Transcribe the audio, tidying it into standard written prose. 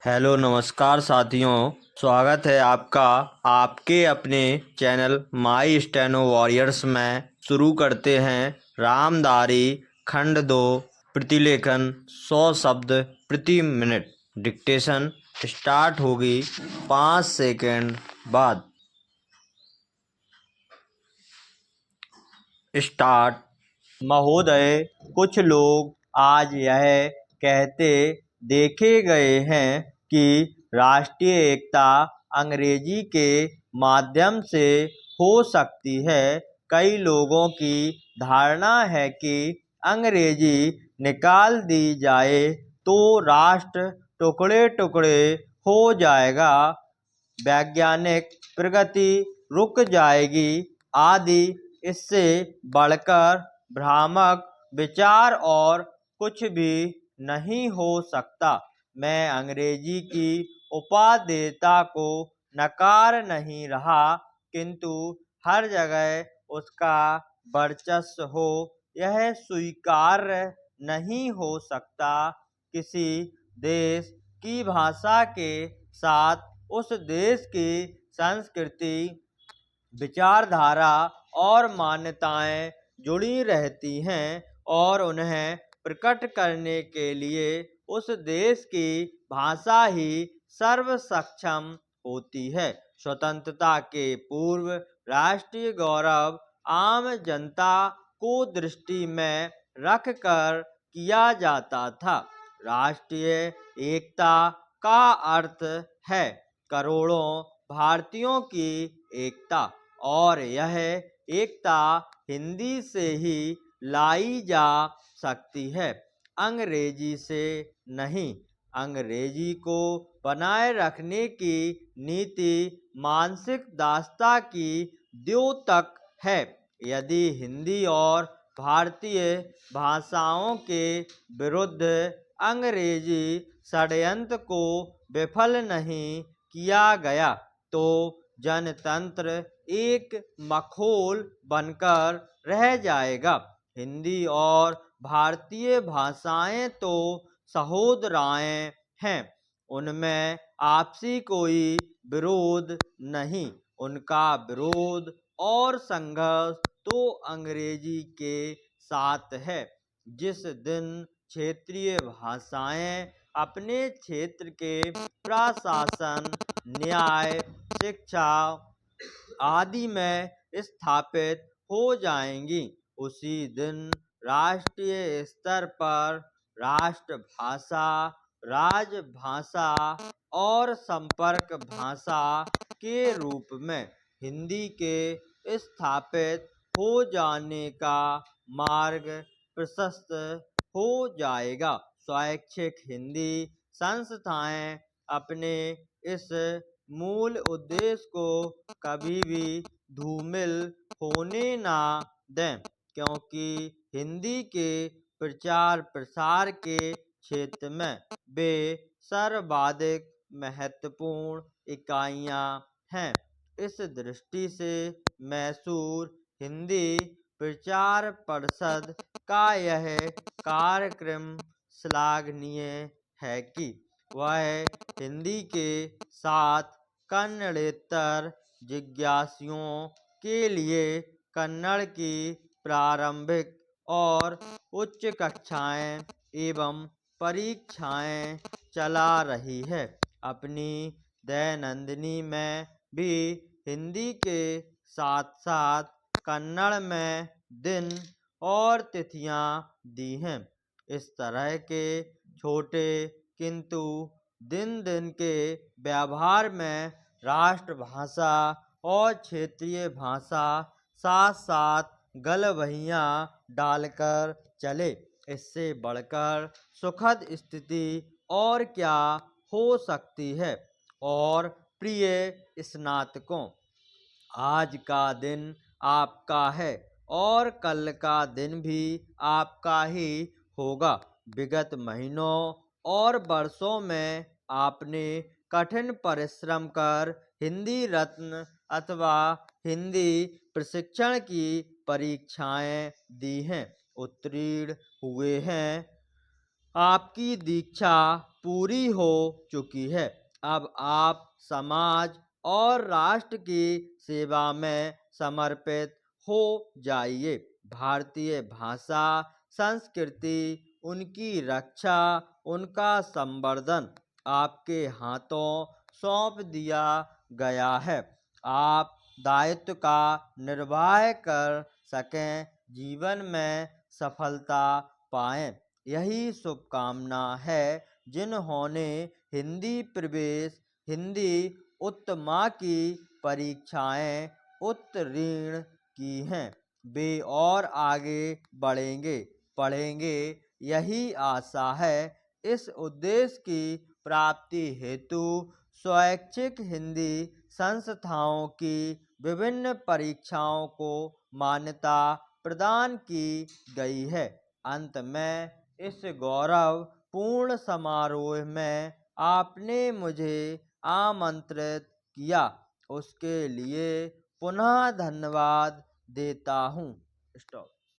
Hello नमस्कार साथियों। स्वागत है आपका आपके अपने चैनल माई स्टेनो वॉरियर्स में। शुरू करते हैं रामधारी खंड 2 प्रतिलेखन 100 शब्द प्रति मिनट। डिक्टेशन स्टार्ट होगी 5 सेकंड बाद। स्टार्ट। महोदय, कुछ लोग आज यह कहते देखे गए हैं कि राष्ट्रीय एकता अंग्रेजी के माध्यम से हो सकती है। कई लोगों की धारणा है कि अंग्रेजी निकाल दी जाए तो राष्ट्र टुकड़े टुकड़े हो जाएगा, वैज्ञानिक प्रगति रुक जाएगी आदि। इससे बढ़कर भ्रामक विचार और कुछ भी नहीं हो सकता। मैं अंग्रेजी की उपादेयता को नकार नहीं रहा, किंतु हर जगह उसका वर्चस्व हो यह स्वीकार्य नहीं हो सकता। किसी देश की भाषा के साथ उस देश की संस्कृति, विचारधारा और मान्यताएं जुड़ी रहती हैं और उन्हें प्रकट करने के लिए उस देश की भाषा ही सर्वसक्षम होती है। स्वतंत्रता के पूर्व राष्ट्रीय गौरव आम जनता को दृष्टि में रखकर किया जाता था। राष्ट्रीय एकता का अर्थ है करोड़ों भारतीयों की एकता, और यह एकता हिंदी से ही लाई जा सकती है, अंग्रेजी से नहीं। अंग्रेजी को बनाए रखने की नीति मानसिक दासता की द्योतक है। यदि हिंदी और भारतीय भाषाओं के विरुद्ध अंग्रेजी षड्यंत्र को विफल नहीं किया गया तो जनतंत्र एक मखौल बनकर रह जाएगा। हिंदी और भारतीय भाषाएं तो सहोदराएं हैं, उनमें आपसी कोई विरोध नहीं। उनका विरोध और संघर्ष तो अंग्रेजी के साथ है। जिस दिन क्षेत्रीय भाषाएं अपने क्षेत्र के प्रशासन, न्याय, शिक्षा आदि में स्थापित हो जाएंगी, उसी दिन राष्ट्रीय स्तर पर राष्ट्रभाषा, राजभाषा और संपर्क भाषा के रूप में हिंदी के स्थापित हो जाने का मार्ग प्रशस्त हो जाएगा। स्वैच्छिक हिंदी संस्थाएं अपने इस मूल उद्देश्य को कभी भी धूमिल होने ना दें, क्योंकि हिंदी के प्रचार प्रसार के क्षेत्र में वे सर्वाधिक महत्वपूर्ण इकाइयां हैं। इस दृष्टि से मैसूर हिंदी प्रचार परिषद का यह कार्यक्रम श्लाघनीय है कि वह हिंदी के साथ कन्नड़ेतर जिज्ञासुओं के लिए कन्नड़ की प्रारंभिक और उच्च कक्षाएं एवं परीक्षाएं चला रही है। अपनी दैनंदिनी में भी हिंदी के साथ साथ कन्नड़ में दिन और तिथियां दी हैं। इस तरह के छोटे किंतु दिन दिन के व्यवहार में राष्ट्रभाषा और क्षेत्रीय भाषा साथ साथ गलवहियां डालकर चले। इससे बढ़कर सुखद स्थिति और क्या हो सकती है। और प्रिय स्नातकों, आज का दिन आपका है और कल का दिन भी आपका ही होगा। विगत महीनों और वर्षों में आपने कठिन परिश्रम कर हिंदी रत्न अथवा हिंदी प्रशिक्षण की परीक्षाएं दी हैं, उत्तीर्ण हुए हैं। आपकी दीक्षा पूरी हो चुकी है। अब आप समाज और राष्ट्र की सेवा में समर्पित हो जाइए। भारतीय भाषा संस्कृति, उनकी रक्षा, उनका संवर्धन आपके हाथों सौंप दिया गया है। आप दायित्व का निर्वाह कर सकें, जीवन में सफलता पाएं, यही शुभकामना है। जिन्होंने हिंदी प्रवेश, हिंदी उत्तमा की परीक्षाएं उत्तीर्ण की हैं, वे और आगे बढ़ेंगे, पढ़ेंगे, यही आशा है। इस उद्देश्य की प्राप्ति हेतु स्वैच्छिक हिंदी संस्थाओं की विभिन्न परीक्षाओं को मान्यता प्रदान की गई है। अंत में इस गौरवपूर्ण समारोह में आपने मुझे आमंत्रित किया, उसके लिए पुनः धन्यवाद देता हूँ। स्टॉप।